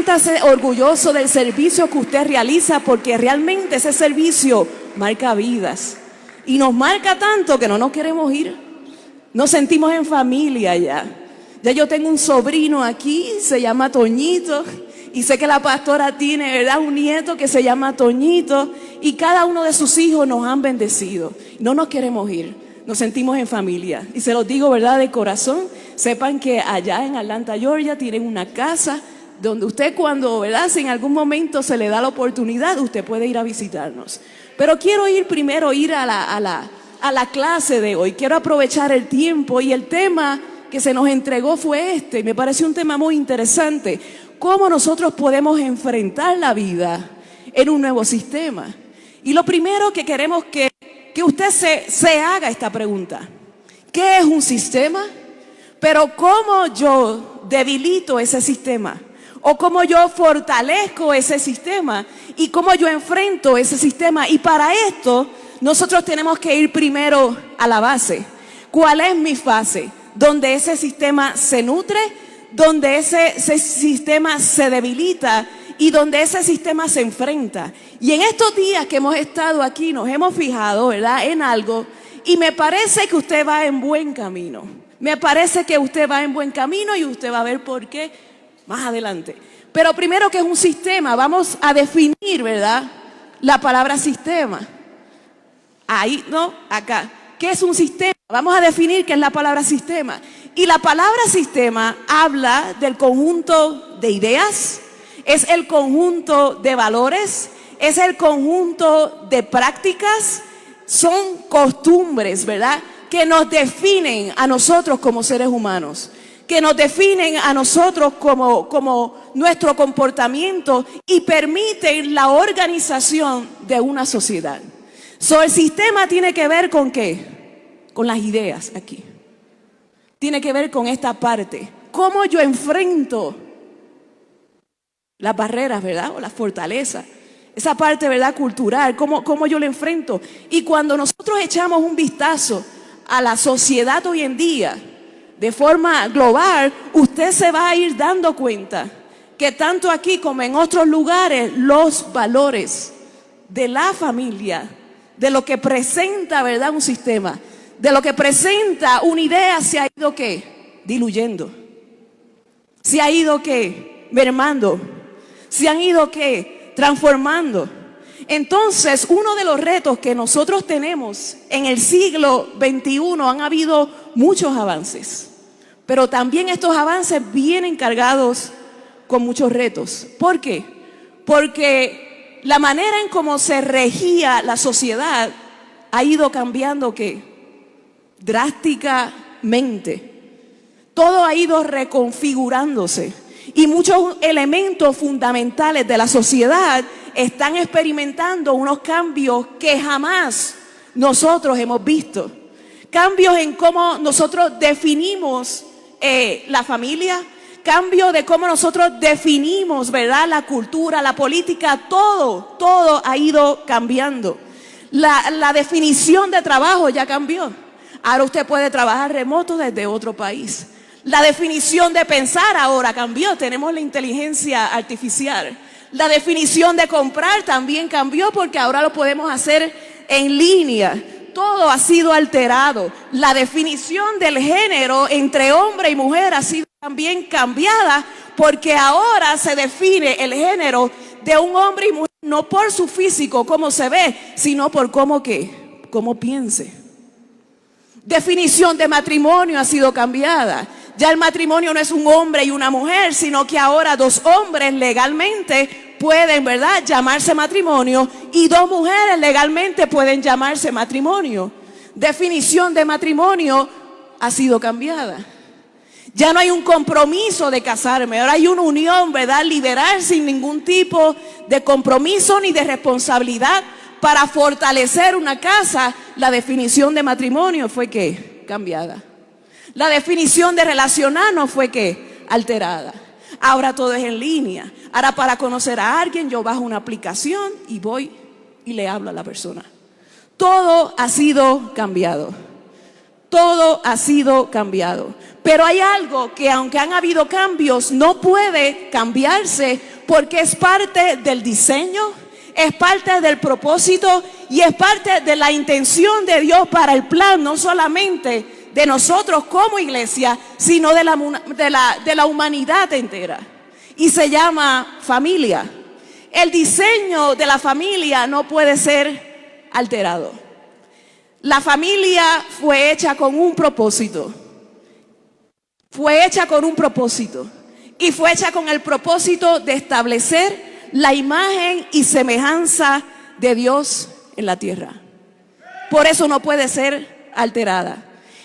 siéntase orgulloso del servicio que usted realiza, porque realmente ese servicio marca vidas. Y nos marca tanto que no nos queremos ir. Nos sentimos en familia ya. Ya yo tengo un sobrino aquí, se llama Toñito. Y sé que la pastora tiene, ¿verdad?, un nieto que se llama Toñito. Y cada uno de sus hijos nos han bendecido. No nos queremos ir. Nos sentimos en familia. Y se los digo, ¿verdad?, de corazón. Sepan que allá en Atlanta, Georgia, tienen una casa donde usted cuando, ¿verdad?, si en algún momento se le da la oportunidad, usted puede ir a visitarnos. Pero quiero ir primero a la clase de hoy. Quiero aprovechar el tiempo, y el tema que se nos entregó fue este. Me pareció un tema muy interesante. ¿Cómo nosotros podemos enfrentar la vida en un nuevo sistema? Y lo primero que queremos que usted se haga esta pregunta. ¿Qué es un sistema? Pero ¿cómo yo debilito ese sistema? ¿O cómo yo fortalezco ese sistema? ¿Y cómo yo enfrento ese sistema? Y para esto nosotros tenemos que ir primero a la base. ¿Cuál es mi fase? Donde ese sistema se nutre, donde ese sistema se debilita y donde ese sistema se enfrenta. Y en estos días que hemos estado aquí nos hemos fijado, ¿verdad?, en algo, y me parece que usted va en buen camino. Me parece que usted va en buen camino y usted va a ver por qué más adelante. Pero primero, ¿qué es un sistema? Vamos a definir, ¿verdad?, la palabra sistema. Ahí, no, acá. ¿Qué es un sistema? Vamos a definir qué es la palabra sistema. Y la palabra sistema habla del conjunto de ideas, es el conjunto de valores, es el conjunto de prácticas, son costumbres, ¿verdad?, que nos definen a nosotros como seres humanos, que nos definen a nosotros como nuestro comportamiento y permiten la organización de una sociedad. El sistema tiene que ver con ¿qué? Con las ideas aquí. Tiene que ver con esta parte. ¿Cómo yo enfrento las barreras, ¿verdad?, o las fortalezas? Esa parte, ¿verdad?, cultural. ¿Cómo yo lo enfrento? Y cuando nosotros echamos un vistazo a la sociedad hoy en día, de forma global, usted se va a ir dando cuenta que tanto aquí como en otros lugares, los valores de la familia, de lo que presenta, ¿verdad?, un sistema, de lo que presenta una idea, se ha ido ¿qué? Diluyendo. Se ha ido ¿qué? Mermando. Se han ido ¿qué? Transformando. Entonces, uno de los retos que nosotros tenemos en el siglo XXI, han habido muchos avances, pero también estos avances vienen cargados con muchos retos. ¿Por qué? Porque la manera en cómo se regía la sociedad ha ido cambiando ¿qué? Drásticamente. Todo ha ido reconfigurándose y muchos elementos fundamentales de la sociedad están experimentando unos cambios que jamás nosotros hemos visto. Cambios en cómo nosotros definimos la familia, cambio de cómo nosotros definimos, ¿verdad?, la cultura, la política, todo ha ido cambiando. La definición de trabajo ya cambió. Ahora usted puede trabajar remoto desde otro país. La definición de pensar ahora cambió. Tenemos la inteligencia artificial. La definición de comprar también cambió porque ahora lo podemos hacer en línea. Todo ha sido alterado. La definición del género entre hombre y mujer ha sido también cambiada porque ahora se define el género de un hombre y mujer no por su físico, cómo se ve, sino por cómo piense. Definición de matrimonio ha sido cambiada. Ya el matrimonio no es un hombre y una mujer, sino que ahora dos hombres legalmente pueden, ¿verdad?, llamarse matrimonio y dos mujeres legalmente pueden llamarse matrimonio. Definición de matrimonio ha sido cambiada. Ya no hay un compromiso de casarme, ahora hay una unión, ¿verdad?, liberal, sin ningún tipo de compromiso ni de responsabilidad para fortalecer una casa. La definición de matrimonio fue ¿qué? Cambiada. La definición de relacionarnos fue ¿qué? Alterada. Ahora todo es en línea. Ahora para conocer a alguien yo bajo una aplicación y voy y le hablo a la persona. Todo ha sido cambiado. Todo ha sido cambiado. Pero hay algo que, aunque han habido cambios, no puede cambiarse porque es parte del diseño, es parte del propósito y es parte de la intención de Dios para el plan, no solamente de nosotros como iglesia, sino de la humanidad entera. Y se llama familia. El diseño de la familia no puede ser alterado. La familia fue hecha con un propósito. Fue hecha con un propósito. Y fue hecha con el propósito de establecer la imagen y semejanza de Dios en la tierra. Por eso no puede ser alterada.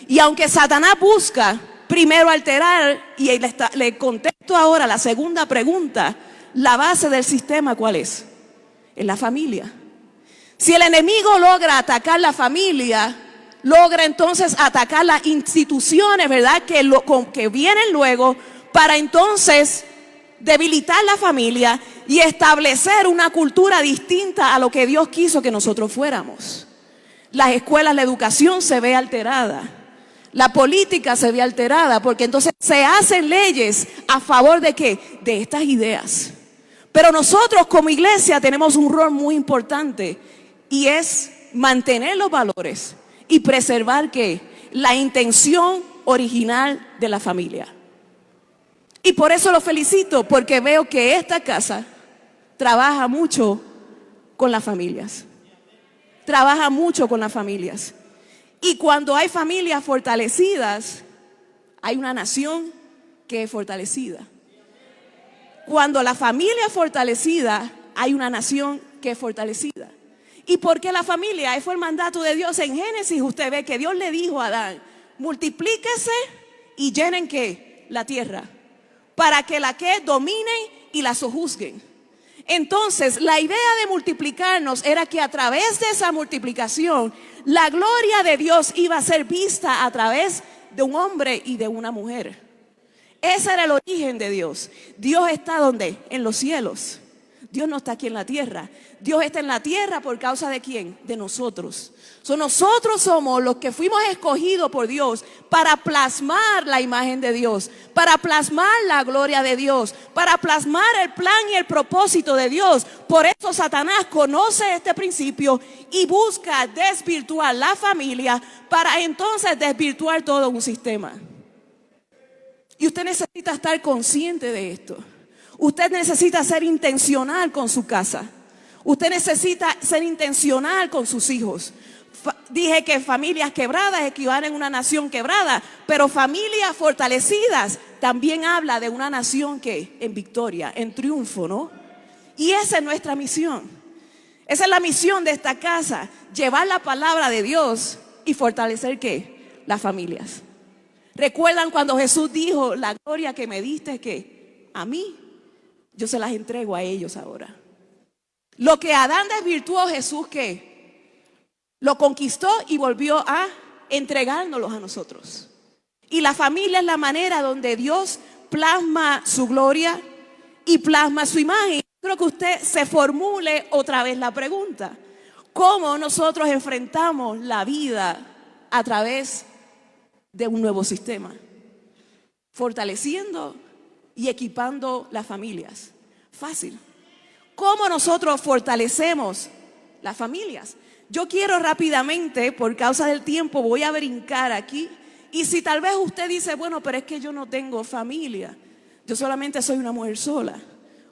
Y aunque Satanás busca primero alterar, y le contesto ahora la segunda pregunta, la base del sistema, ¿cuál es? Es la familia. Si el enemigo logra atacar la familia, logra entonces atacar las instituciones, ¿verdad? Que vienen luego para entonces debilitar la familia y establecer una cultura distinta a lo que Dios quiso que nosotros fuéramos. Las escuelas, la educación se ve alterada. La política se ve alterada porque entonces se hacen leyes a favor de ¿qué? De estas ideas. Pero nosotros como iglesia tenemos un rol muy importante y es mantener los valores y preservar ¿qué? La intención original de la familia. Y por eso lo felicito, porque veo que esta casa trabaja mucho con las familias. Trabaja mucho con las familias. Y cuando hay familias fortalecidas, hay una nación que es fortalecida. Cuando la familia es fortalecida, hay una nación que es fortalecida. ¿Y por qué la familia? Fue el mandato de Dios. En Génesis usted ve que Dios le dijo a Adán, multiplíquese y llenen ¿qué? La tierra, para que la que dominen y la sojuzguen. Entonces, la idea de multiplicarnos era que a través de esa multiplicación, la gloria de Dios iba a ser vista a través de un hombre y de una mujer. Ese era el origen de Dios. Dios está ¿dónde? En los cielos. Dios no está aquí en la tierra. Dios está en la tierra por causa de ¿quién? De nosotros. Nosotros somos los que fuimos escogidos por Dios para plasmar la imagen de Dios, para plasmar la gloria de Dios, para plasmar el plan y el propósito de Dios. Por eso Satanás conoce este principio y busca desvirtuar la familia para entonces desvirtuar todo un sistema. Y usted necesita estar consciente de esto. Usted necesita ser intencional con su casa. Usted necesita ser intencional con sus hijos. Dije que familias quebradas equivalen a una nación quebrada, pero familias fortalecidas también habla de una nación que en victoria, en triunfo, ¿no? Y esa es nuestra misión. Esa es la misión de esta casa, llevar la palabra de Dios y fortalecer ¿qué? Las familias. ¿Recuerdan cuando Jesús dijo, la gloria que me diste que a mí, yo se las entrego a ellos ahora? Lo que Adán desvirtuó, Jesús ¿qué? Lo conquistó y volvió a entregárnoslos a nosotros. Y la familia es la manera donde Dios plasma su gloria y plasma su imagen. Creo que usted se formule otra vez la pregunta: ¿cómo nosotros enfrentamos la vida a través de un nuevo sistema? Fortaleciendo y equipando las familias. Fácil. ¿Cómo nosotros fortalecemos las familias? Yo quiero rápidamente, por causa del tiempo, voy a brincar aquí. Y si tal vez usted dice, bueno, pero es que yo no tengo familia, yo solamente soy una mujer sola,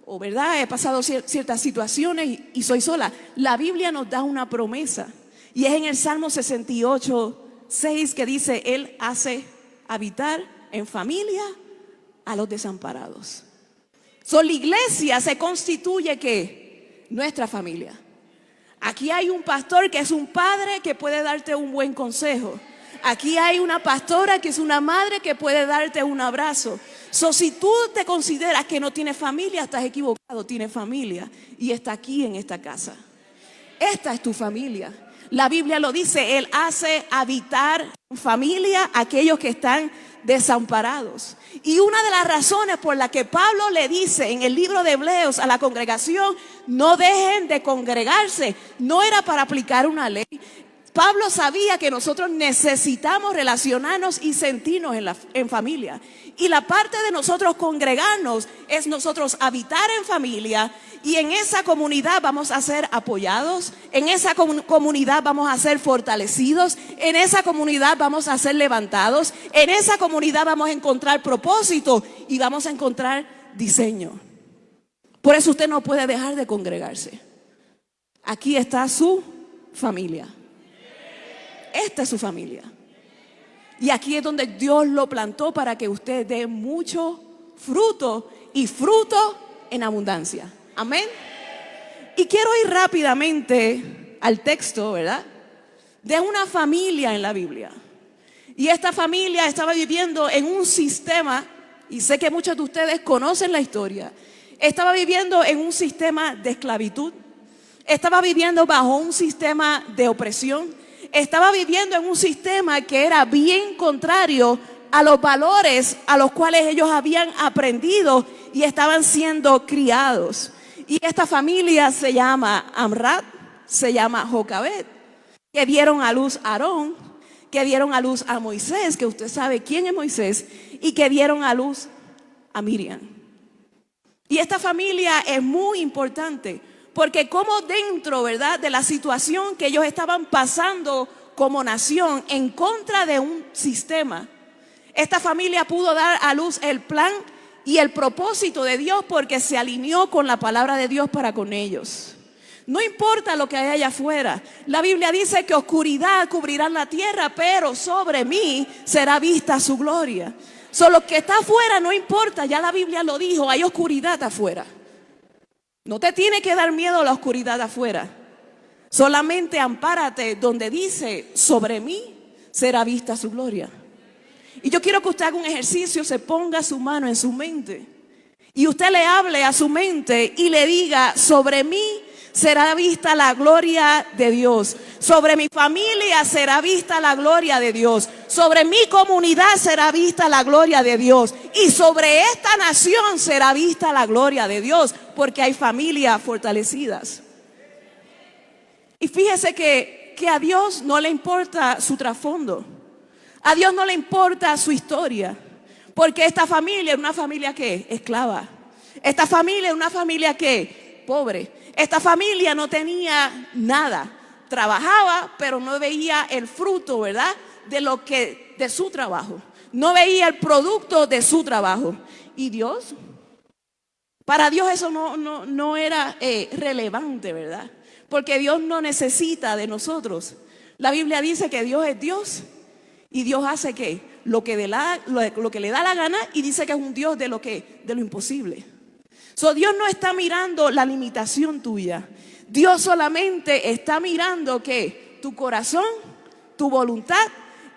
o verdad, he pasado ciertas situaciones y soy sola. La Biblia nos da una promesa, y es en el Salmo 68:6 que dice, Él hace habitar en familia a los desamparados. La iglesia se constituye ¿qué? Nuestra familia. Aquí hay un pastor que es un padre que puede darte un buen consejo. Aquí hay una pastora que es una madre que puede darte un abrazo. Si tú te consideras que no tienes familia, estás equivocado. Tienes familia y está aquí en esta casa. Esta es tu familia. La Biblia lo dice, Él hace habitar en familia a aquellos que están desamparados. Y una de las razones por la que Pablo le dice en el libro de Hebreos a la congregación, no dejen de congregarse, no era para aplicar una ley, Pablo sabía que nosotros necesitamos relacionarnos y sentirnos en familia. Y la parte de nosotros congregarnos es nosotros habitar en familia, y en esa comunidad vamos a ser apoyados, en esa comunidad vamos a ser fortalecidos, en esa comunidad vamos a ser levantados, en esa comunidad vamos a encontrar propósito y vamos a encontrar diseño. Por eso usted no puede dejar de congregarse. Aquí está su familia. Esta es su familia. Y aquí es donde Dios lo plantó para que usted dé mucho fruto, y fruto en abundancia. Amén. Y quiero ir rápidamente al texto, ¿verdad?, de una familia en la Biblia. Y esta familia estaba viviendo en un sistema, y sé que muchos de ustedes conocen la historia. Estaba viviendo en un sistema de esclavitud. Estaba viviendo bajo un sistema de opresión. Estaba viviendo en un sistema que era bien contrario a los valores a los cuales ellos habían aprendido y estaban siendo criados. Y esta familia se llama Amrad, se llama Jocabed, que dieron a luz a Aarón, que dieron a luz a Moisés, que usted sabe quién es Moisés, y que dieron a luz a Miriam. Y esta familia es muy importante, porque como dentro, ¿verdad?, de la situación que ellos estaban pasando como nación en contra de un sistema, esta familia pudo dar a luz el plan y el propósito de Dios, porque se alineó con la palabra de Dios para con ellos. No importa lo que hay allá afuera. La Biblia dice que oscuridad cubrirá la tierra, pero sobre mí será vista su gloria. Lo que está afuera no importa, ya la Biblia lo dijo, hay oscuridad afuera. No te tiene que dar miedo la oscuridad afuera. Solamente ampárate donde dice, sobre mí será vista su gloria. Y yo quiero que usted haga un ejercicio, se ponga su mano en su mente y usted le hable a su mente y le diga, sobre mí será vista la gloria de Dios. Sobre mi familia será vista la gloria de Dios. Sobre mi comunidad será vista la gloria de Dios. Y sobre esta nación será vista la gloria de Dios, porque hay familias fortalecidas. Y fíjese que a Dios no le importa su trasfondo. A Dios no le importa su historia, porque esta familia es una familia que esclava. Esta familia es una familia que pobre. Esta familia no tenía nada. Trabajaba, pero no veía el fruto, ¿verdad?, de su trabajo. No veía el producto de su trabajo. Y Dios, para Dios eso no era relevante, ¿verdad? Porque Dios no necesita de nosotros. La Biblia dice que Dios es Dios. Y Dios hace ¿qué? Lo que le da la gana, y dice que es un Dios de lo imposible. Dios no está mirando la limitación tuya. Dios solamente está mirando ¿qué? Tu corazón, tu voluntad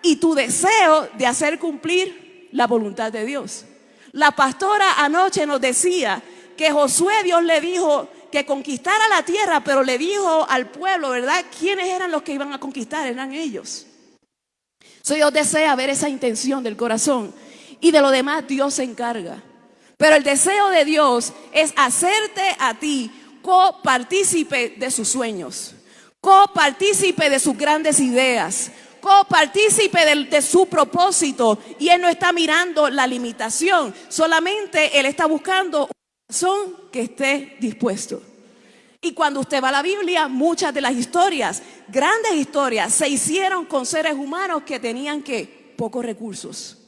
y tu deseo de hacer cumplir la voluntad de Dios. La pastora anoche nos decía que Josué, Dios le dijo que conquistara la tierra, pero le dijo al pueblo, ¿verdad?, quiénes eran los que iban a conquistar, eran ellos. Dios desea ver esa intención del corazón, y de lo demás Dios se encarga. Pero el deseo de Dios es hacerte a ti copartícipe de sus sueños, copartícipe de sus grandes ideas, copartícipe de su propósito. Y Él no está mirando la limitación, solamente Él está buscando un corazón que esté dispuesto. Y cuando usted va a la Biblia, muchas de las historias, grandes historias, se hicieron con seres humanos que tenían pocos recursos.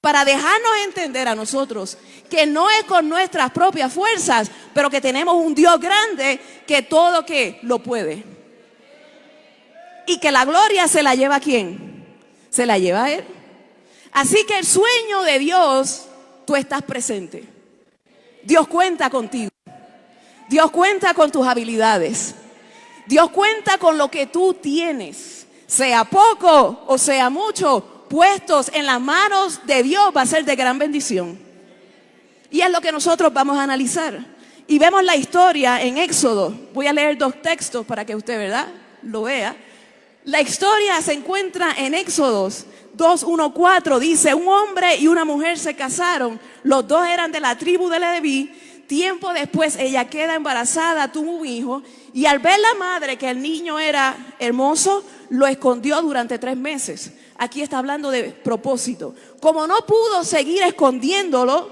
Para dejarnos entender a nosotros que no es con nuestras propias fuerzas, pero que tenemos un Dios grande que todo lo puede. Y que la gloria se la lleva ¿a quién? Se la lleva a Él. Así que el sueño de Dios, tú estás presente. Dios cuenta contigo. Dios cuenta con tus habilidades. Dios cuenta con lo que tú tienes, sea poco o sea mucho, puestos en las manos de Dios va a ser de gran bendición. Y es lo que nosotros vamos a analizar. Y vemos la historia en Éxodo. Voy a leer 2 textos para que usted, ¿verdad?, lo vea. La historia se encuentra en Éxodo 2:1-4. Dice, un hombre y una mujer se casaron. Los dos eran de la tribu de Leví, Tiempo después ella queda embarazada, tuvo un hijo, y al ver la madre que el niño era hermoso, lo escondió durante 3 meses. Aquí está hablando de propósito. Como no pudo seguir escondiéndolo,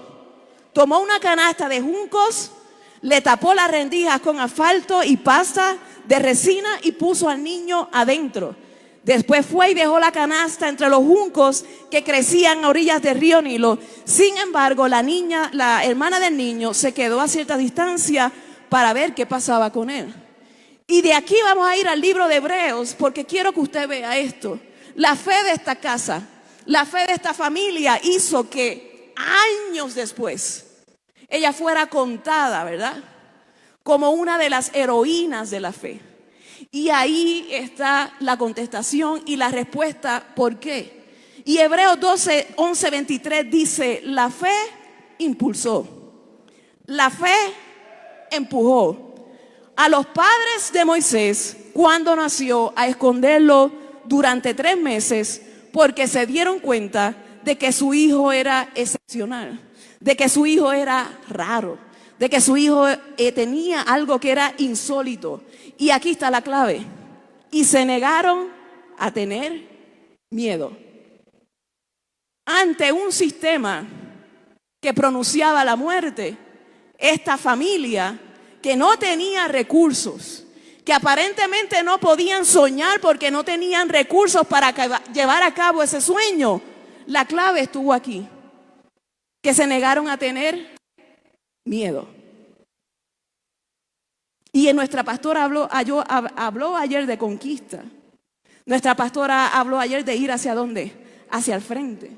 tomó una canasta de juncos, le tapó las rendijas con asfalto y pasta de resina y puso al niño adentro. Después fue y dejó la canasta entre los juncos que crecían a orillas del río Nilo. Sin embargo, la hermana del niño, se quedó a cierta distancia para ver qué pasaba con él. Y de aquí vamos a ir al libro de Hebreos, porque quiero que usted vea esto. La fe de esta casa, la fe de esta familia hizo que años después ella fuera contada, ¿verdad?, como una de las heroínas de la fe. Y ahí está la contestación y la respuesta, ¿por qué? Y Hebreos 12, 11, 23 dice, la fe impulsó, la fe empujó a los padres de Moisés cuando nació a esconderlo durante 3 meses, porque se dieron cuenta de que su hijo era excepcional, de que su hijo era raro, de que su hijo tenía algo que era insólito. Y aquí está la clave. Y se negaron a tener miedo. Ante un sistema que pronunciaba la muerte, esta familia que no tenía recursos, que aparentemente no podían soñar porque no tenían recursos para llevar a cabo ese sueño, la clave estuvo aquí. Que se negaron a tener miedo. Y nuestra pastora habló ayer de conquista. Nuestra pastora habló ayer de ir hacia dónde, hacia el frente.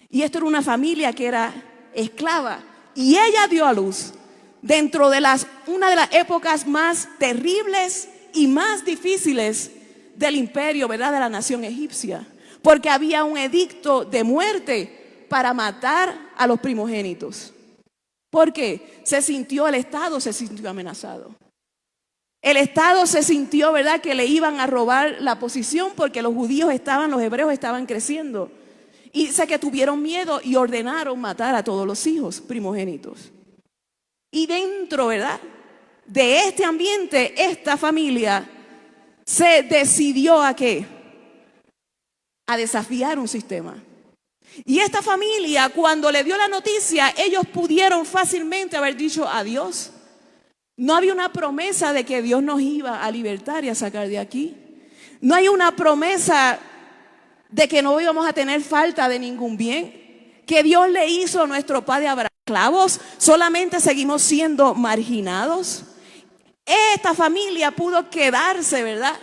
Y esto era una familia que era esclava. Y ella dio a luz dentro de una de las épocas más terribles y más difíciles del imperio, ¿verdad?, de la nación egipcia. Porque había un edicto de muerte para matar a los primogénitos. ¿Por qué? El Estado se sintió amenazado. El Estado se sintió, ¿verdad?, que le iban a robar la posición porque los hebreos estaban creciendo. Y dice que tuvieron miedo y ordenaron matar a todos los hijos primogénitos. Y dentro, ¿verdad?, de este ambiente, esta familia se decidió ¿a qué? A desafiar un sistema. Y esta familia, cuando le dio la noticia, ellos pudieron fácilmente haber dicho adiós. No había una promesa de que Dios nos iba a libertar y a sacar de aquí. No hay una promesa de que no íbamos a tener falta de ningún bien. Que Dios le hizo a nuestro padre Abraham esclavos, solamente seguimos siendo marginados. Esta familia pudo quedarse, ¿verdad?,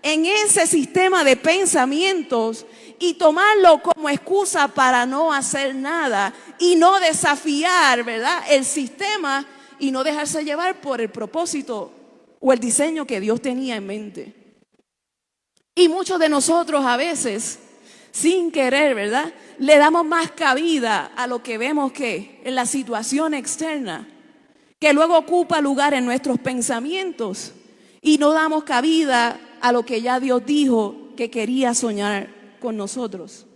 en ese sistema de pensamientos y tomarlo como excusa para no hacer nada y no desafiar, ¿verdad?, el sistema y no dejarse llevar por el propósito o el diseño que Dios tenía en mente. Y muchos de nosotros a veces, sin querer, ¿verdad?, le damos más cabida a lo que vemos que en la situación externa, que luego ocupa lugar en nuestros pensamientos, y no damos cabida a lo que ya Dios dijo que quería soñar con nosotros.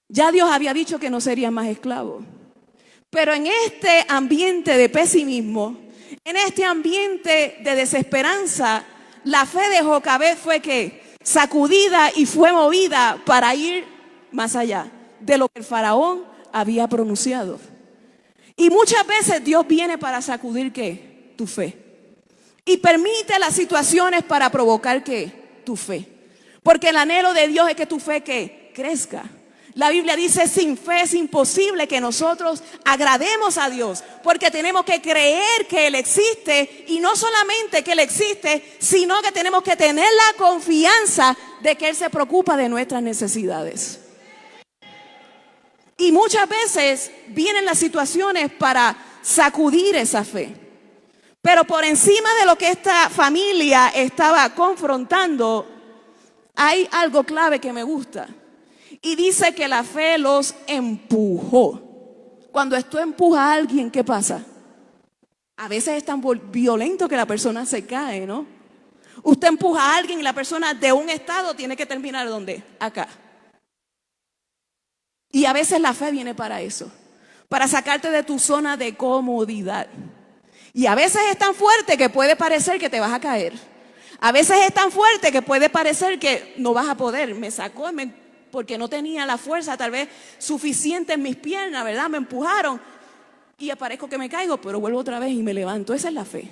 Ya Dios había dicho que no serían más esclavos. Pero en este ambiente de pesimismo, en este ambiente de desesperanza, la fe de Jocabed fue que sacudida y fue movida para ir más allá de lo que el faraón había pronunciado. Y muchas veces Dios viene para sacudir ¿qué? Tu fe. Y permite las situaciones para provocar ¿qué? Tu fe. Porque el anhelo de Dios es que tu fe ¿qué? Crezca. La Biblia dice, sin fe es imposible que nosotros agrademos a Dios, porque tenemos que creer que Él existe, y no solamente que Él existe, sino que tenemos que tener la confianza de que Él se preocupa de nuestras necesidades. Y muchas veces vienen las situaciones para sacudir esa fe. Pero por encima de lo que esta familia estaba confrontando, hay algo clave que me gusta. Y dice que la fe los empujó. Cuando esto empuja a alguien, ¿qué pasa? A veces es tan violento que la persona se cae, ¿no? Usted empuja a alguien y la persona de un estado tiene que terminar ¿dónde? Acá. Y a veces la fe viene para eso. para sacarte de tu zona de comodidad. Y a veces es tan fuerte que puede parecer que te vas a caer. A veces es tan fuerte que puede parecer que no vas a poder. Me sacó porque no tenía la fuerza tal vez suficiente en mis piernas, ¿verdad? Me empujaron y aparezco que me caigo, pero vuelvo otra vez y me levanto. Esa es la fe.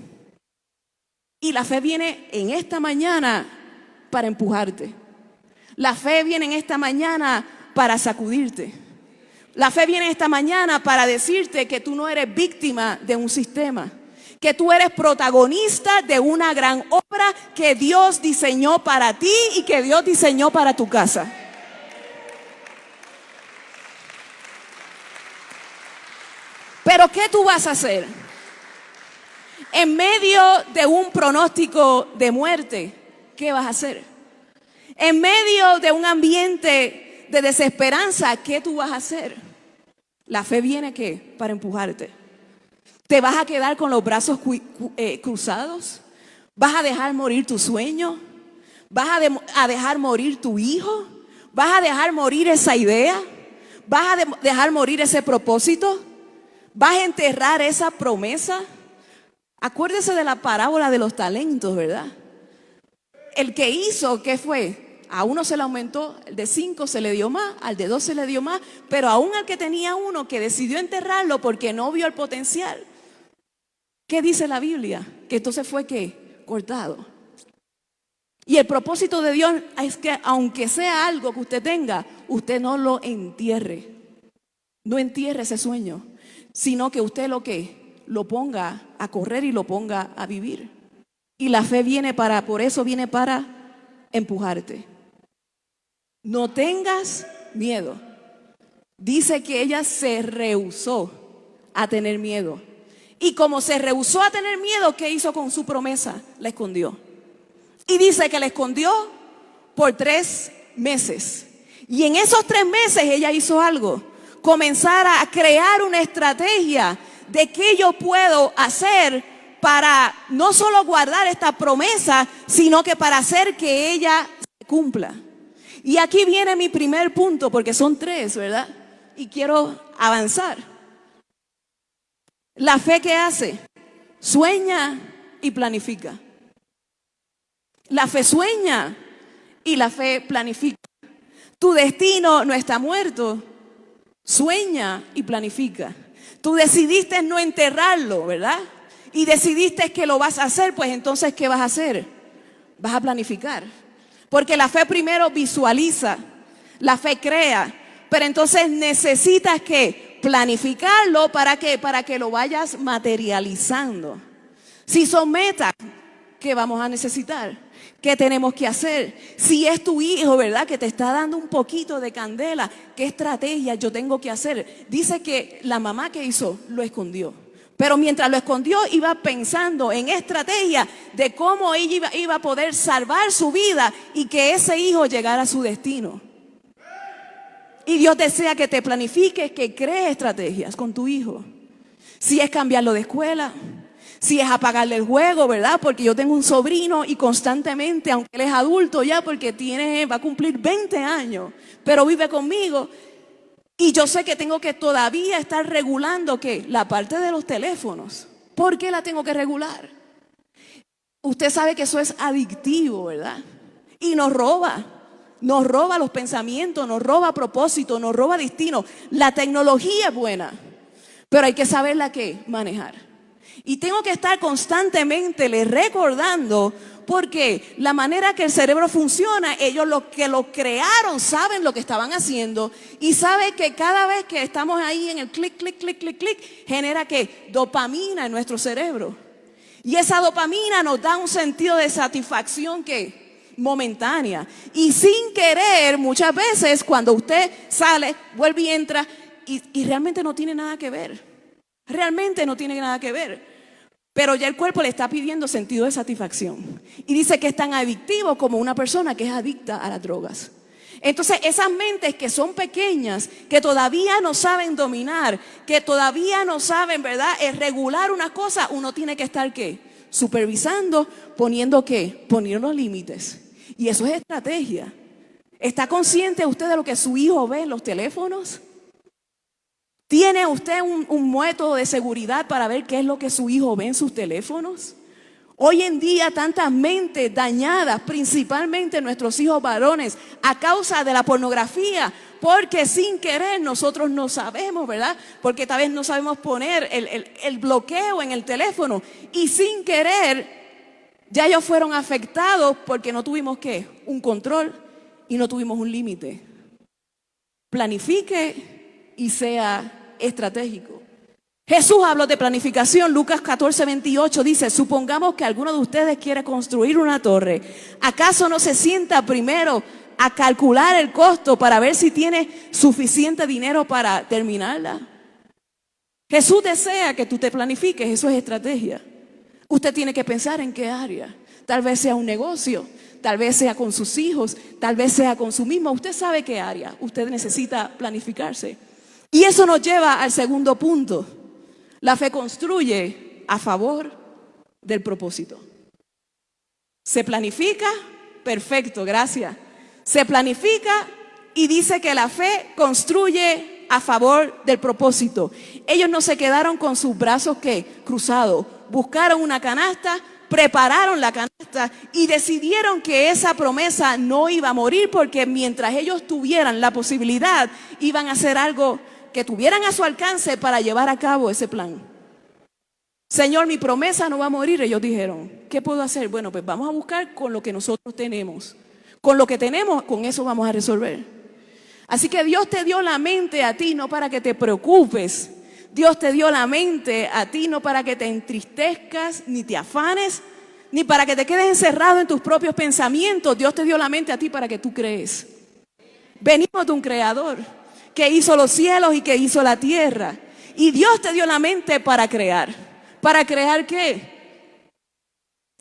Y la fe viene en esta mañana para empujarte. La fe viene en esta mañana para sacudirte. La fe viene esta mañana para decirte que tú no eres víctima de un sistema, que tú eres protagonista de una gran obra que Dios diseñó para ti y que Dios diseñó para tu casa. Pero ¿qué tú vas a hacer? En medio de un pronóstico de muerte, ¿qué vas a hacer? En medio de un ambiente de desesperanza, ¿qué tú vas a hacer? La fe viene ¿qué? Para empujarte. ¿Te vas a quedar con los brazos cruzados? ¿Vas a dejar morir tu sueño? ¿Vas a dejar morir tu hijo? ¿Vas a dejar morir esa idea? ¿Vas a dejar morir ese propósito? ¿Vas a enterrar esa promesa? Acuérdese de la parábola de los talentos, ¿verdad? El que hizo, ¿qué fue? A uno se le aumentó, el de 5 se le dio más, al de 2 se le dio más, pero aún al que tenía uno que decidió enterrarlo porque no vio el potencial. ¿Qué dice la Biblia? Que entonces fue ¿qué? Cortado. Y el propósito de Dios es que aunque sea algo que usted tenga, usted no lo entierre. No entierre ese sueño, sino que usted lo ponga a correr y lo ponga a vivir. Y la fe por eso viene para empujarte. No tengas miedo. Dice que ella se rehusó a tener miedo. Y como se rehusó a tener miedo, ¿qué hizo con su promesa? La escondió. Y dice que la escondió por 3 meses. Y en esos 3 meses ella hizo algo. Comenzar a crear una estrategia de qué yo puedo hacer para no solo guardar esta promesa, sino que para hacer que ella se cumpla. Y aquí viene mi primer punto, porque son 3, ¿verdad? Y quiero avanzar. La fe, ¿qué hace? Sueña y planifica. La fe sueña y la fe planifica. Tu destino no está muerto. Sueña y planifica. Tú decidiste no enterrarlo, ¿verdad? Y decidiste que lo vas a hacer, pues entonces ¿qué vas a hacer? Vas a planificar. Porque la fe primero visualiza, la fe crea, pero entonces necesitas que planificarlo para que lo vayas materializando. Si son metas, ¿qué vamos a necesitar? ¿Qué tenemos que hacer? Si es tu hijo, ¿verdad? Que te está dando un poquito de candela, ¿qué estrategia yo tengo que hacer? Dice que la mamá que hizo, lo escondió. Pero mientras lo escondió, iba pensando en estrategia de cómo ella iba a poder salvar su vida y que ese hijo llegara a su destino. Y Dios desea que te planifiques, que crees estrategias con tu hijo. Si es cambiarlo de escuela, si es apagarle el juego, ¿verdad? Porque yo tengo un sobrino y constantemente, aunque él es adulto ya, porque va a cumplir 20 años, pero vive conmigo. Y yo sé que tengo que todavía estar regulando ¿qué? La parte de los teléfonos. ¿Por qué la tengo que regular? Usted sabe que eso es adictivo, ¿verdad? Y nos roba los pensamientos, nos roba propósito, nos roba destino. La tecnología es buena, pero hay que saberla ¿qué? Manejar. Y tengo que estar constantemente recordando, porque la manera que el cerebro funciona, ellos los que lo crearon saben lo que estaban haciendo y saben que cada vez que estamos ahí en el clic, clic, clic, clic, clic, genera ¿qué? Dopamina en nuestro cerebro. Y esa dopamina nos da un sentido de satisfacción ¿qué? Momentánea. Y sin querer, muchas veces cuando usted sale, vuelve y entra y realmente no tiene nada que ver. Realmente no tiene nada que ver. Pero ya el cuerpo le está pidiendo sentido de satisfacción. Y dice que es tan adictivo como una persona que es adicta a las drogas. Entonces esas mentes que son pequeñas, que todavía no saben dominar, que todavía no saben, ¿verdad?, regular una cosa, uno tiene que estar ¿qué? Supervisando, poniendo ¿qué? Poniendo límites. Y eso es estrategia. ¿Está consciente usted de lo que su hijo ve en los teléfonos? ¿Tiene usted un método de seguridad para ver qué es lo que su hijo ve en sus teléfonos? Hoy en día tantas mentes dañadas, principalmente nuestros hijos varones, a causa de la pornografía, porque sin querer nosotros no sabemos, ¿verdad? Porque tal vez no sabemos poner el bloqueo en el teléfono y sin querer ya ellos fueron afectados porque no tuvimos ¿qué? Un control y no tuvimos un límite. Planifique y sea estratégico. Jesús habló de planificación. Lucas 14:28 dice: supongamos que alguno de ustedes quiere construir una torre. ¿Acaso no se sienta primero a calcular el costo para ver si tiene suficiente dinero para terminarla? Jesús desea que tú te planifiques. Eso es estrategia. Usted tiene que pensar en qué área. Tal vez sea un negocio, tal vez sea con sus hijos, tal vez sea con su misma. Usted sabe qué área. Usted necesita planificarse. Y eso nos lleva al segundo punto. La fe construye a favor del propósito. Se planifica, perfecto, gracias. Se planifica y dice que la fe construye a favor del propósito. Ellos no se quedaron con sus brazos cruzados. Buscaron una canasta, prepararon la canasta y decidieron que esa promesa no iba a morir, porque mientras ellos tuvieran la posibilidad, iban a hacer algo que tuvieran a su alcance para llevar a cabo ese plan. Señor, mi promesa no va a morir. Ellos dijeron, ¿qué puedo hacer? Bueno, pues vamos a buscar con lo que nosotros tenemos. Con lo que tenemos, con eso vamos a resolver. Así que Dios te dio la mente a ti no para que te preocupes. Dios te dio la mente a ti no para que te entristezcas, ni te afanes, ni para que te quedes encerrado en tus propios pensamientos. Dios te dio la mente a ti para que tú crees. Venimos de un creador que hizo los cielos y que hizo la tierra. Y Dios te dio la mente para crear. ¿Para crear qué?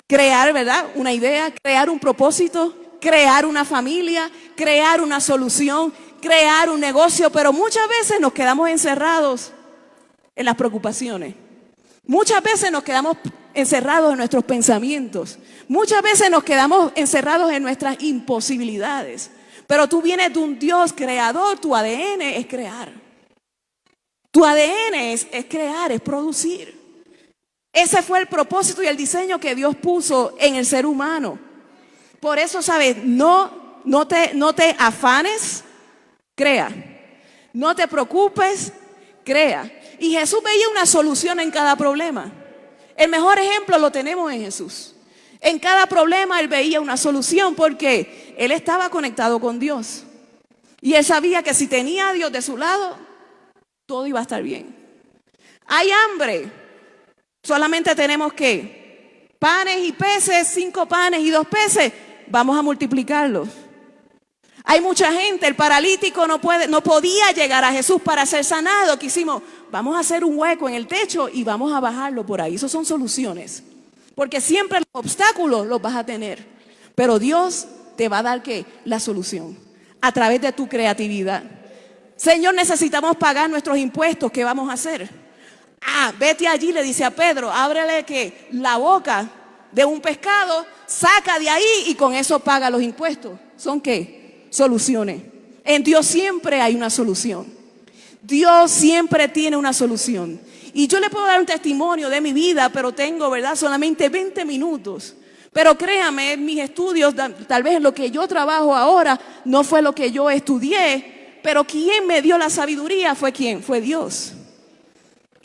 Crear, ¿verdad? Una idea, crear un propósito, crear una familia, crear una solución, crear un negocio. Pero muchas veces nos quedamos encerrados en las preocupaciones. Muchas veces nos quedamos encerrados en nuestros pensamientos. Muchas veces nos quedamos encerrados en nuestras imposibilidades. Pero tú vienes de un Dios creador. Tu ADN es crear. Tu ADN es crear, es producir. Ese fue el propósito y el diseño que Dios puso en el ser humano. Por eso, ¿sabes? No te afanes, crea. No te preocupes, crea. Y Jesús veía una solución en cada problema. El mejor ejemplo lo tenemos en Jesús. En cada problema Él veía una solución porque Él estaba conectado con Dios. Y Él sabía que si tenía a Dios de su lado, todo iba a estar bien. Hay hambre. Solamente tenemos que panes y peces, 5 panes y 2 peces. Vamos a multiplicarlos. Hay mucha gente, el paralítico no podía llegar a Jesús para ser sanado. Quisimos, vamos a hacer un hueco en el techo y vamos a bajarlo por ahí. Esas son soluciones. Porque siempre los obstáculos los vas a tener. Pero Dios te va a dar ¿qué? La solución. A través de tu creatividad. Señor, necesitamos pagar nuestros impuestos. ¿Qué vamos a hacer? Vete allí, le dice a Pedro, ábrele que la boca de un pescado, saca de ahí y con eso paga los impuestos. ¿Son qué? Soluciones. En Dios siempre hay una solución. Dios siempre tiene una solución. Y yo le puedo dar un testimonio de mi vida, pero tengo, ¿verdad? Solamente 20 minutos. Pero créame, en mis estudios, tal vez lo que yo trabajo ahora no fue lo que yo estudié, pero quien me dio la sabiduría fue ¿quién? Fue Dios.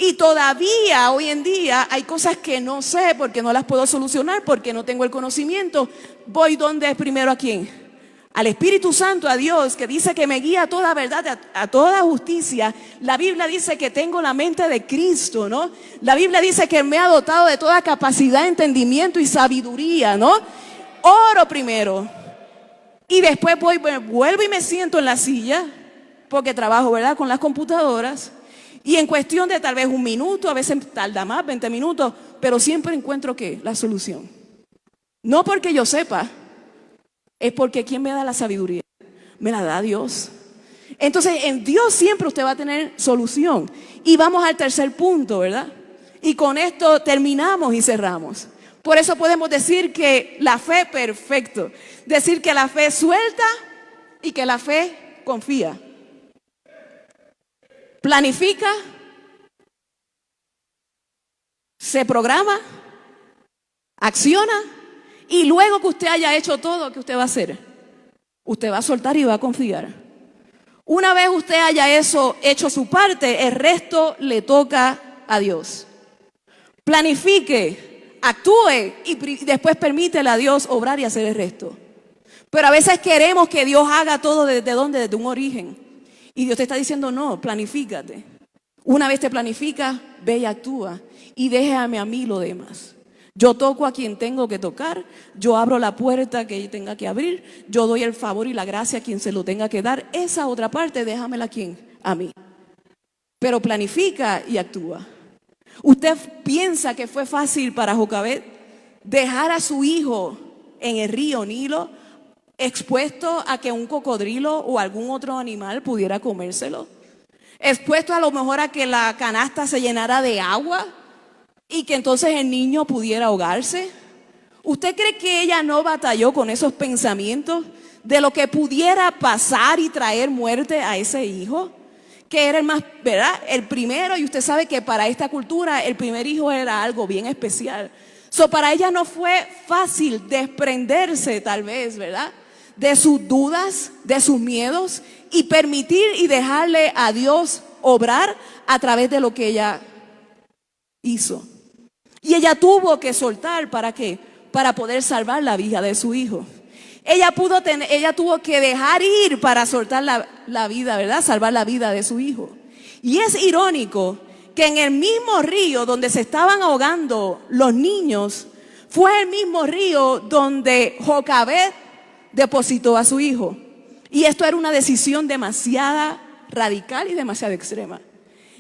Y todavía hoy en día hay cosas que no sé porque no las puedo solucionar, porque no tengo el conocimiento. Voy donde primero a quién? Al Espíritu Santo, a Dios, que dice que me guía a toda verdad, a toda justicia. La Biblia dice que tengo la mente de Cristo, ¿no? La Biblia dice que me ha dotado de toda capacidad, entendimiento y sabiduría, ¿no? Oro primero. Y después vuelvo y me siento en la silla, porque trabajo, ¿verdad? Con las computadoras. Y en cuestión de tal vez 1 minuto, a veces tarda más, 20 minutos, pero siempre encuentro ¿qué? La solución. No porque yo sepa, es porque ¿quién me da la sabiduría? Me la da Dios. Entonces en Dios siempre usted va a tener solución. Y vamos al tercer punto, ¿verdad? Y con esto terminamos y cerramos. Por eso podemos decir que la fe, perfecto. Decir que la fe suelta y que la fe confía. planifica, se programa, acciona y luego que usted haya hecho todo, ¿qué usted va a hacer? Usted va a soltar y va a confiar. Una vez usted haya hecho su parte, el resto le toca a Dios. Planifique, actúe y después permítele a Dios obrar y hacer el resto. Pero a veces queremos que Dios haga todo desde dónde, desde un origen. Y Dios te está diciendo, no, planifícate. Una vez te planificas, ve y actúa. Y déjame a mí lo demás. Yo toco a quien tengo que tocar, yo abro la puerta que tenga que abrir, yo doy el favor y la gracia a quien se lo tenga que dar. Esa otra parte, déjamela a quién, a mí. Pero planifica y actúa. ¿Usted piensa que fue fácil para Jocabed dejar a su hijo en el río Nilo, expuesto a que un cocodrilo o algún otro animal pudiera comérselo? Expuesto a lo mejor a que la canasta se llenara de agua y que entonces el niño pudiera ahogarse. ¿Usted cree que ella no batalló con esos pensamientos de lo que pudiera pasar y traer muerte a ese hijo? Que era el más, ¿verdad? El primero, y usted sabe que para esta cultura el primer hijo era algo bien especial. Para ella no fue fácil desprenderse tal vez, ¿verdad? De sus dudas, de sus miedos y permitir y dejarle a Dios obrar a través de lo que ella hizo. Y ella tuvo que soltar, ¿para qué? Para poder salvar la vida de su hijo. Ella tuvo que dejar ir para soltar la vida, ¿verdad? Salvar la vida de su hijo. Y es irónico que en el mismo río donde se estaban ahogando los niños, fue el mismo río donde Jocabed depositó a su hijo. Y esto era una decisión demasiado radical y demasiado extrema.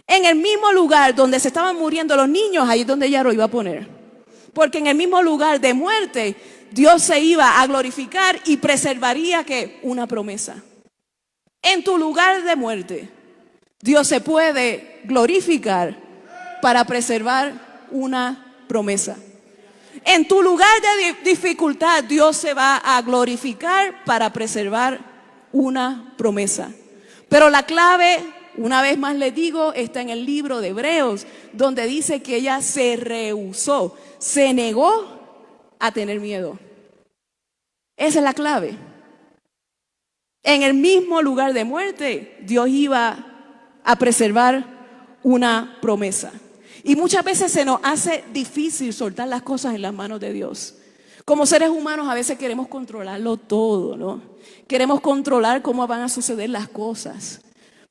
En el mismo lugar donde se estaban muriendo los niños, ahí es donde ella lo iba a poner. Porque en el mismo lugar de muerte, Dios se iba a glorificar y preservaría ¿qué? Una promesa. En tu lugar de muerte, Dios se puede glorificar para preservar una promesa. En tu lugar de dificultad, Dios se va a glorificar para preservar una promesa. Pero la clave, una vez más les digo, está en el libro de Hebreos, donde dice que ella se rehusó, se negó a tener miedo. Esa es la clave. En el mismo lugar de muerte, Dios iba a preservar una promesa. Y muchas veces se nos hace difícil soltar las cosas en las manos de Dios. Como seres humanos a veces queremos controlarlo todo, ¿no? Queremos controlar cómo van a suceder las cosas.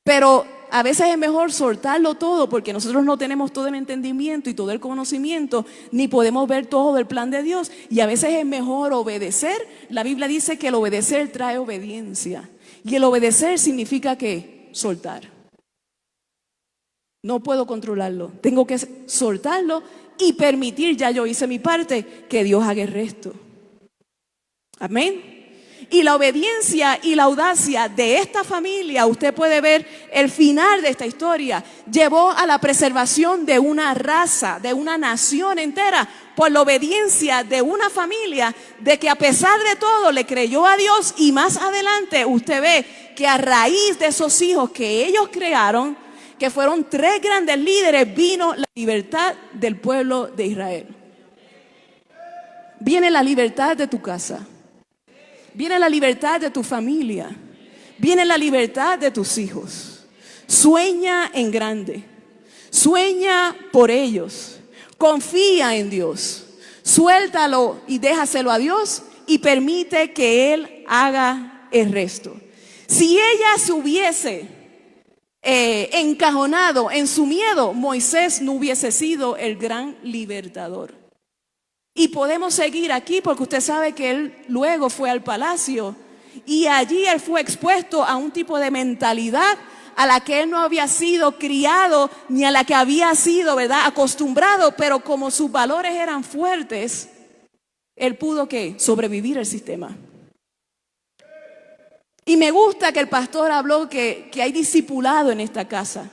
Pero a veces es mejor soltarlo todo porque nosotros no tenemos todo el entendimiento y todo el conocimiento, ni podemos ver todo el plan de Dios. Y a veces es mejor obedecer. La Biblia dice que el obedecer trae obediencia. Y el obedecer significa que soltar. No puedo controlarlo, tengo que soltarlo y permitir, ya yo hice mi parte, que Dios haga el resto. Amén. Y la obediencia y la audacia de esta familia, usted puede ver el final de esta historia, llevó a la preservación de una raza, de una nación entera, por la obediencia de una familia, de que a pesar de todo le creyó a Dios. Y más adelante usted ve que a raíz de esos hijos que ellos crearon, que fueron 3 grandes líderes, vino la libertad del pueblo de Israel. Viene la libertad de tu casa. Viene la libertad de tu familia. Viene la libertad de tus hijos. Sueña en grande. Sueña por ellos. Confía en Dios. Suéltalo y déjaselo a Dios y permite que Él haga el resto. Si ella se hubiese encajonado en su miedo, Moisés no hubiese sido el gran libertador. Y podemos seguir aquí porque usted sabe que él luego fue al palacio y allí él fue expuesto a un tipo de mentalidad a la que él no había sido criado ni a la que había sido, ¿verdad?, acostumbrado, pero como sus valores eran fuertes, él pudo ¿qué? Sobrevivir el sistema. Y me gusta que el pastor habló que hay discipulado en esta casa.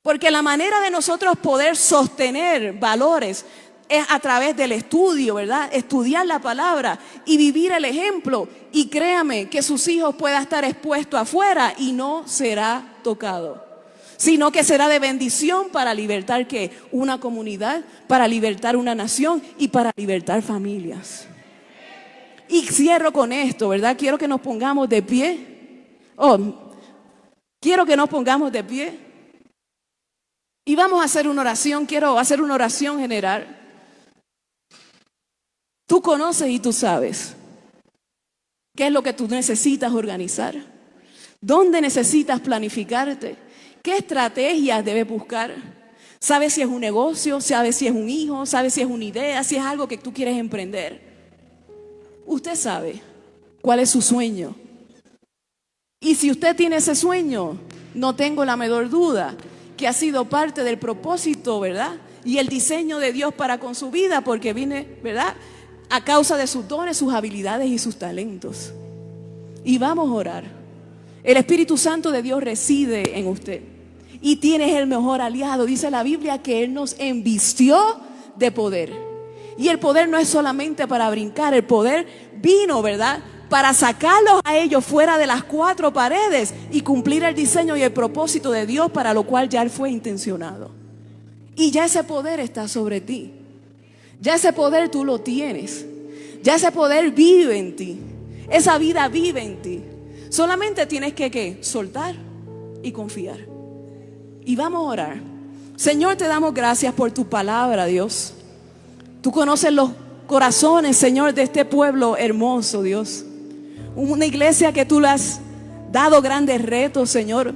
Porque la manera de nosotros poder sostener valores es a través del estudio, ¿verdad? Estudiar la palabra y vivir el ejemplo. Y créame que sus hijos puedan estar expuestos afuera y no será tocado. sino que será de bendición para libertar ¿qué? Una comunidad, para libertar una nación y para libertar familias. Y cierro con esto, ¿verdad? Quiero que nos pongamos de pie. Quiero que nos pongamos de pie. Y vamos a hacer una oración. Quiero hacer una oración general. Tú conoces y tú sabes qué es lo que tú necesitas organizar, dónde necesitas planificarte, qué estrategias debes buscar. Sabes si es un negocio, sabes si es un hijo, sabes si es una idea, si es algo que tú quieres emprender. Usted sabe cuál es su sueño. Y si usted tiene ese sueño, no tengo la menor duda que ha sido parte del propósito, ¿verdad? Y el diseño de Dios para con su vida, porque viene, ¿verdad?, a causa de sus dones, sus habilidades y sus talentos. Y vamos a orar. El Espíritu Santo de Dios reside en usted y tiene el mejor aliado. Dice la Biblia que Él nos envistió de poder. Y el poder no es solamente para brincar, el poder vino, ¿verdad?, para sacarlos a ellos fuera de las cuatro paredes y cumplir el diseño y el propósito de Dios para lo cual ya Él fue intencionado. Y ya ese poder está sobre ti. Ya ese poder tú lo tienes. Ya ese poder vive en ti. Esa vida vive en ti. Solamente tienes que ¿qué? Soltar y confiar. Y vamos a orar. Señor, te damos gracias por tu palabra, Dios. Tú conoces los corazones, Señor, de este pueblo hermoso, Dios. Una iglesia que tú le has dado grandes retos, Señor.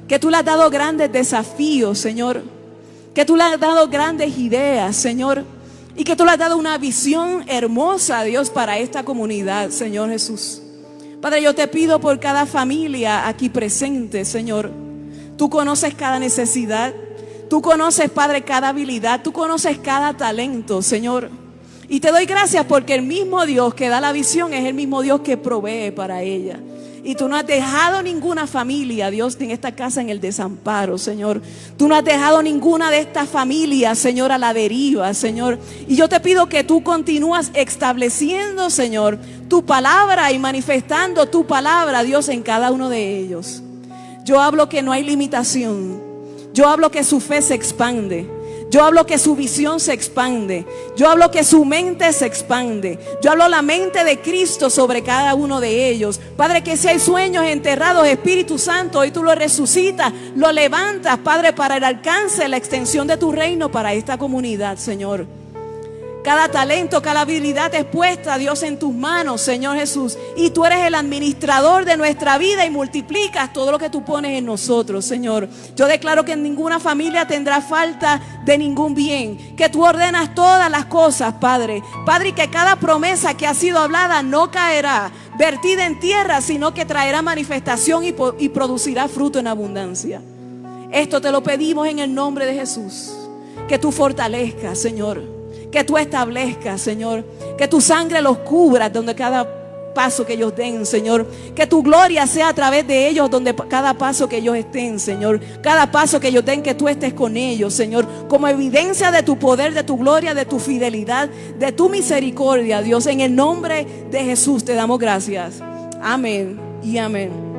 Que tú le has dado grandes desafíos, Señor. Que tú le has dado grandes ideas, Señor. Y que tú le has dado una visión hermosa, Dios, para esta comunidad, Señor Jesús. Padre, yo te pido por cada familia aquí presente, Señor. Tú conoces cada necesidad. Tú conoces, Padre, cada habilidad. Tú conoces cada talento, Señor. Y te doy gracias porque el mismo Dios que da la visión es el mismo Dios que provee para ella. Y tú no has dejado ninguna familia, Dios, en esta casa en el desamparo, Señor. Tú no has dejado ninguna de estas familias, Señor, a la deriva, Señor. Y yo te pido que tú continúas estableciendo, Señor, tu palabra y manifestando tu palabra, Dios, en cada uno de ellos. Yo hablo que no hay limitación. Yo hablo que su fe se expande. Yo hablo que su visión se expande. Yo hablo que su mente se expande. Yo hablo la mente de Cristo sobre cada uno de ellos. Padre, que si hay sueños enterrados, Espíritu Santo, hoy tú lo resucitas, lo levantas, Padre, para el alcance, la extensión de tu reino para esta comunidad, Señor. Cada talento, cada habilidad es puesta, Dios, en tus manos, Señor Jesús. Y tú eres el administrador de nuestra vida y multiplicas todo lo que tú pones en nosotros, Señor. Yo declaro que en ninguna familia tendrá falta de ningún bien. Que tú ordenas todas las cosas, Padre. Padre, y que cada promesa que ha sido hablada no caerá vertida en tierra, sino que traerá manifestación y producirá fruto en abundancia. Esto te lo pedimos en el nombre de Jesús. Que tú fortalezcas, Señor. Que tú establezcas, Señor. Que tu sangre los cubra donde cada paso que ellos den, Señor. Que tu gloria sea a través de ellos donde cada paso que ellos estén, Señor. Cada paso que ellos den, que tú estés con ellos, Señor. Como evidencia de tu poder, de tu gloria, de tu fidelidad, de tu misericordia, Dios. En el nombre de Jesús te damos gracias. Amén y amén.